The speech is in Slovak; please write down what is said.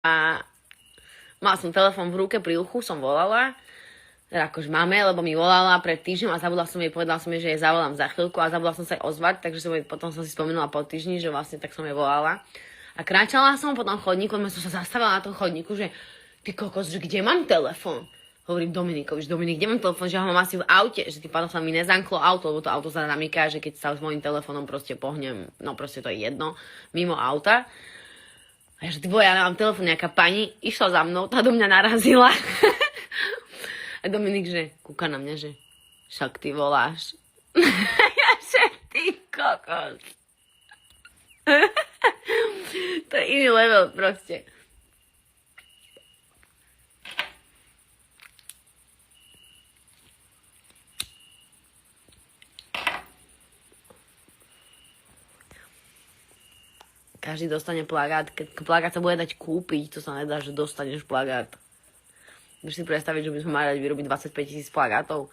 A mala som telefón v ruke, pri uchu som volala, teda akože máme, lebo mi volala pred týždňom a povedala som jej, že jej zavolám za chvíľku a zabudla som sa jej ozvať, takže potom som si spomenula po týždni, že vlastne tak som jej volala. A kráčala som po tom chodníku, som sa zastavila na tom chodníku, že ty kokos, že kde mám telefón? Hovorím Dominikovi, že Dominik, kde mám telefón, že ho mám asi v aute, že tým pádom sa mi nezanklo auto, lebo to auto sa namýka, že keď sa s mojím telefónom proste pohnem, no proste to je jedno, mimo auta. A ja, že ty ja mám telefón, nejaká pani išla za mnou, tá do mňa narazila. A Dominik, že kúka na mňa, že však ty voláš. Ja, že ty kokos. To je iný level proste. Každý dostane plagát. Keď plagát sa bude dať kúpiť, to sa nedá, že dostaneš plagát. Môžeš si predstaviť, že by sme mali vyrobiť 25 000 plagátov.